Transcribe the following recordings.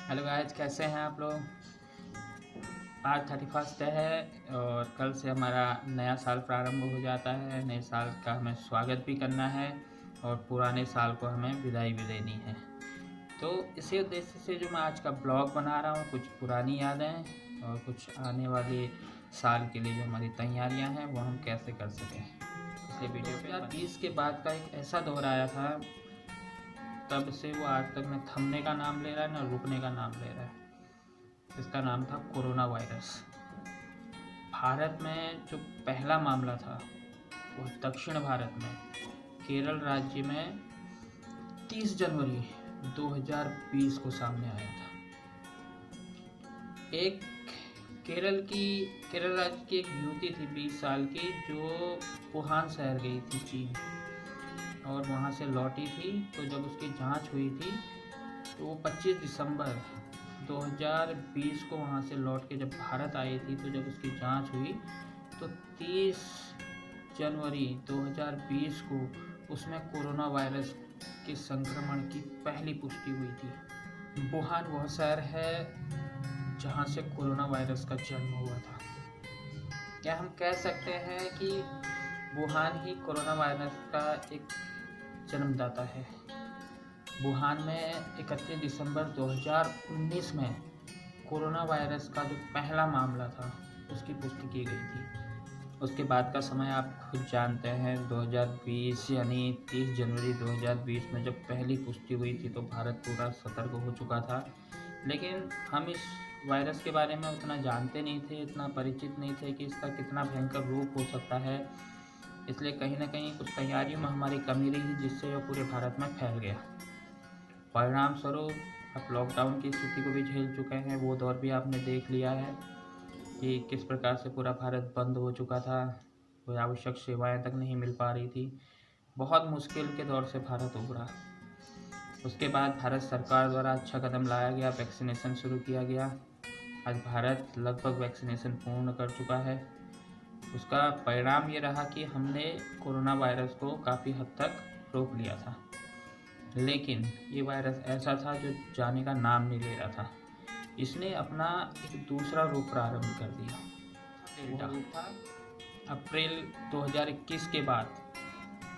Hello guys, कैसे हैं आप लोग। आज 31 है और कल से हमारा नया साल प्रारंभ हो जाता है। नए साल का हमें स्वागत भी करना है और पुराने साल को हमें विदाई भी देनी है। तो इसी उद्देश्य से जो मैं आज का ब्लॉग बना रहा हूँ, कुछ पुरानी यादें और कुछ आने वाले साल के लिए जो हमारी तैयारियाँ हैं वो हम कैसे कर सकें। पिछले वीडियो पे 2020 के बाद का एक ऐसा दौर आया था, तब से वो आज तक न थमने का नाम ले रहा है न रुकने का नाम ले रहा है। इसका नाम था कोरोना वायरस। भारत में जो पहला मामला था वो दक्षिण भारत में केरल राज्य में 30 जनवरी 2020 को सामने आया था। एक केरल राज्य की एक युवती थी 20 साल की, जो वुहान शहर गई थी चीन और वहाँ से लौटी थी। तो जब उसकी जांच हुई थी तो वो 25 दिसंबर 2020 को वहाँ से लौट के जब भारत आई थी, तो जब उसकी जांच हुई तो 30 जनवरी 2020 को उसमें कोरोना वायरस के संक्रमण की पहली पुष्टि हुई थी। वुहान वह शहर है जहाँ से कोरोना वायरस का जन्म हुआ था। क्या हम कह सकते हैं कि वुहान ही कोरोना वायरस का एक जन्मदाता है। वुहान में 31 दिसंबर 2019 में कोरोना वायरस का जो पहला मामला था उसकी पुष्टि की गई थी। उसके बाद का समय आप खुद जानते हैं, 2020 यानी 30 जनवरी 2020 में जब पहली पुष्टि हुई थी तो भारत पूरा सतर्क हो चुका था। लेकिन हम इस वायरस के बारे में उतना जानते नहीं थे, इतना परिचित नहीं थे कि इसका कितना भयंकर रूप हो सकता है। इसलिए कहीं ना कहीं कुछ तैयारियों में हमारी कमी रही, जिससे यह पूरे भारत में फैल गया। परिणाम स्वरूप अब लॉकडाउन की स्थिति को भी झेल चुके हैं। वो दौर भी आपने देख लिया है कि किस प्रकार से पूरा भारत बंद हो चुका था, कोई आवश्यक सेवाएं तक नहीं मिल पा रही थी। बहुत मुश्किल के दौर से भारत उभरा। उसके बाद भारत सरकार द्वारा अच्छा कदम लाया गया, वैक्सीनेशन शुरू किया गया। आज भारत लगभग वैक्सीनेशन पूर्ण कर चुका है। उसका परिणाम ये रहा कि हमने कोरोना वायरस को काफ़ी हद तक रोक लिया था। लेकिन ये वायरस ऐसा था जो जाने का नाम नहीं ले रहा था। इसने अपना एक दूसरा रूप प्रारंभ कर दिया। डेल्टा रूप था। अप्रैल 2021 के बाद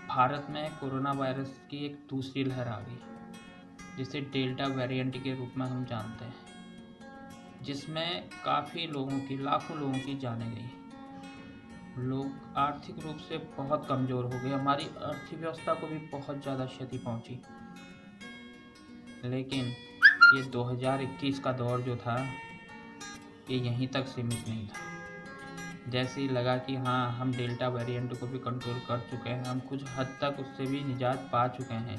भारत में कोरोना वायरस की एक दूसरी लहर आ गई, जिसे डेल्टा वेरिएंट के रूप में हम जानते हैं, जिसमें काफ़ी लोगों की, लाखों लोगों की जानें गई। लोग आर्थिक रूप से बहुत कमज़ोर हो गए, हमारी अर्थव्यवस्था को भी बहुत ज़्यादा क्षति पहुंची। लेकिन ये 2021 का दौर जो था ये यहीं तक सीमित नहीं था। जैसे ही लगा कि हाँ, हम डेल्टा वेरिएंट को भी कंट्रोल कर चुके हैं, हम कुछ हद तक उससे भी निजात पा चुके हैं,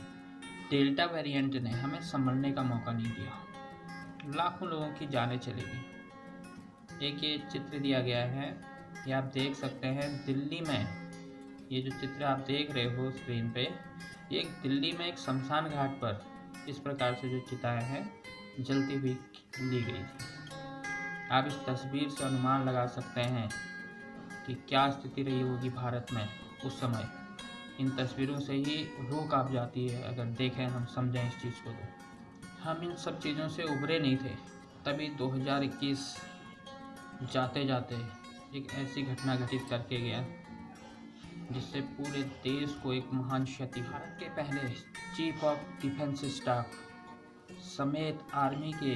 डेल्टा वेरिएंट ने हमें संभलने का मौका नहीं दिया। लाखों लोगों की जानें चली गई। एक ये चित्र दिया गया है, ये आप देख सकते हैं दिल्ली में। ये जो चित्र आप देख रहे हो स्क्रीन पे, ये दिल्ली में एक शमशान घाट पर इस प्रकार से जो चिताएं हैं जलती हुई ली गई थी। आप इस तस्वीर से अनुमान लगा सकते हैं कि क्या स्थिति रही होगी भारत में उस समय। इन तस्वीरों से ही रूह कांप जाती है अगर देखें, हम समझें इस चीज़ को। तो हम इन सब चीज़ों से उभरे नहीं थे, तभी 2021 जाते जाते एक ऐसी घटना घटित करके गया जिससे पूरे देश को एक महान क्षति। भारत के पहले चीफ ऑफ डिफेंस स्टाफ समेत आर्मी के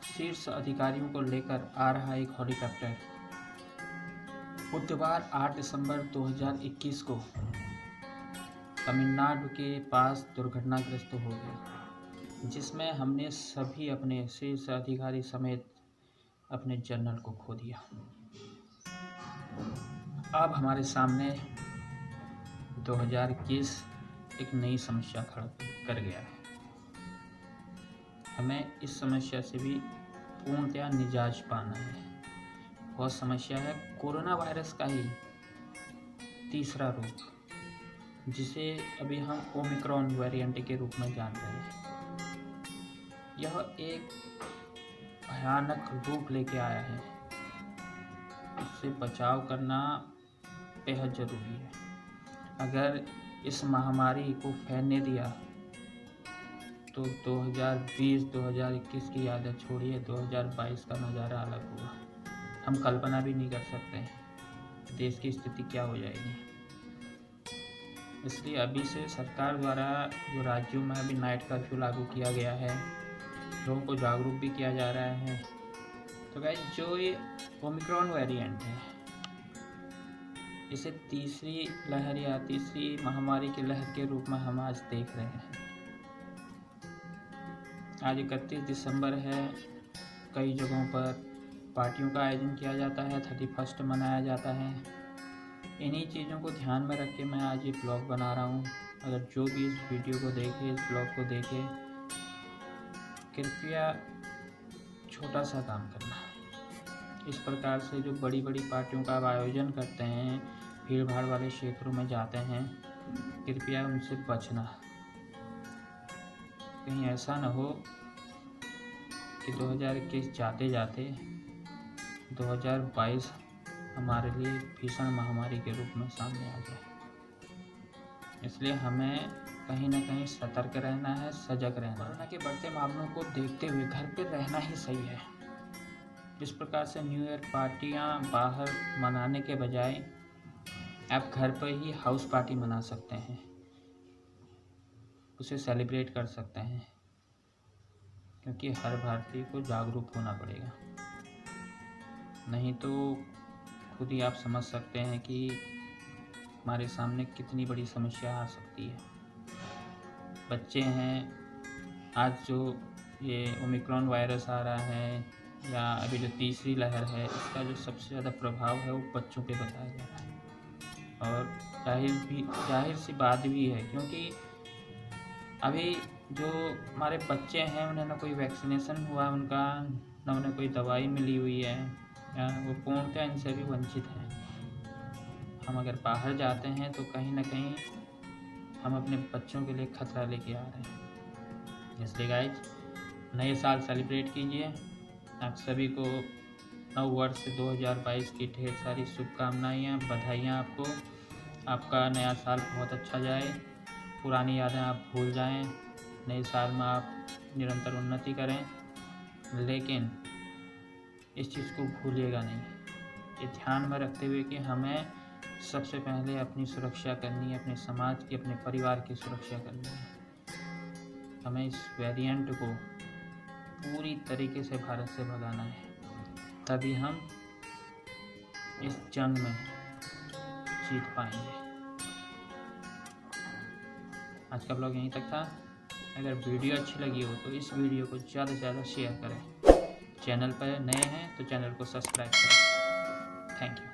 शीर्ष अधिकारियों को लेकर आ रहा एक हेलीकॉप्टर बुधवार 8 दिसंबर 2021 को तमिलनाडु के पास दुर्घटनाग्रस्त हो गया, जिसमें हमने सभी अपने शीर्ष अधिकारी समेत अपने जनरल को खो दिया। अब हमारे सामने 2021 एक नई समस्या खड़ा कर गया है। हमें इस समस्या से भी पूर्णतया निजात पाना है। वह समस्या है कोरोना वायरस का ही तीसरा रूप, जिसे अभी हम ओमिक्रॉन वेरिएंट के रूप में जानते हैं। यह एक भयानक रूप लेके आया है। उससे बचाव करना बेहद ज़रूरी है। अगर इस महामारी को फैलने दिया तो तो 2020-2021 की यादें छोड़िए, 2022 का नज़ारा अलग होगा। हम कल्पना भी नहीं कर सकते देश की स्थिति क्या हो जाएगी। इसलिए अभी से सरकार द्वारा जो राज्यों में अभी नाइट कर्फ्यू लागू किया गया है, लोगों को जागरूक भी किया जा रहा है। तो गाइस, जो ये ओमिक्रॉन वेरिएंट है, इसे तीसरी लहर या तीसरी महामारी की लहर के रूप में हम आज देख रहे हैं। आज 31 दिसंबर है। कई जगहों पर पार्टियों का आयोजन किया जाता है, 31st मनाया जाता है। इन्हीं चीज़ों को ध्यान में रख के मैं आज ये ब्लॉग बना रहा हूँ। अगर जो भी इस वीडियो को देखे, इस ब्लॉग को देखे, कृपया छोटा सा काम करना। इस प्रकार से जो बड़ी बड़ी पार्टियों का आयोजन करते हैं, भीड़ भाड़ वाले क्षेत्रों में जाते हैं, कृपया उनसे बचना। कहीं ऐसा न हो कि 2021 जाते जाते 2022 हमारे लिए भीषण महामारी के रूप में सामने आ जाए। इसलिए हमें कहीं ना कहीं सतर्क रहना है, सजग रहना है। कोरोना के बढ़ते मामलों को देखते हुए घर पर रहना ही सही है। इस प्रकार से न्यू ईयर पार्टियां बाहर मनाने के बजाय आप घर पर ही हाउस पार्टी मना सकते हैं, उसे सेलिब्रेट कर सकते हैं। क्योंकि हर भारतीय को जागरूक होना पड़ेगा, नहीं तो खुद ही आप समझ सकते हैं कि हमारे सामने कितनी बड़ी समस्या आ सकती है। बच्चे हैं, आज जो ये ओमिक्रॉन वायरस आ रहा है या अभी जो तीसरी लहर है, इसका जो सबसे ज़्यादा प्रभाव है वो बच्चों पे बताया जा रहा है। और जाहिर सी बात भी है, क्योंकि अभी जो हमारे बच्चे हैं उन्हें ना कोई वैक्सीनेशन हुआ उनका, ना उन्हें कोई दवाई मिली हुई है, या वो पूर्णतः इनसे भी वंचित हैं। हम अगर बाहर जाते हैं तो कहीं ना कहीं हम अपने बच्चों के लिए खतरा लेके आ रहे हैं। इसलिए गाइज, नए साल सेलिब्रेट कीजिए। आप सभी को नव वर्ष 2022 की ढेर सारी शुभकामनाएं, बधाइयाँ आपको। आपका नया साल बहुत अच्छा जाए, पुरानी यादें आप भूल जाएं, नए साल में आप निरंतर उन्नति करें। लेकिन इस चीज़ को भूलिएगा नहीं, ये ध्यान में रखते हुए कि हमें सबसे पहले अपनी सुरक्षा करनी है, अपने समाज की, अपने परिवार की सुरक्षा करनी है। हमें इस वेरिएंट को पूरी तरीके से भारत से भगाना है, तभी हम इस जंग में जीत पाएंगे। आज का ब्लॉग यहीं तक था। अगर वीडियो अच्छी लगी हो तो इस वीडियो को ज़्यादा से ज़्यादा शेयर करें। चैनल पर नए हैं तो चैनल को सब्सक्राइब करें। Thank you.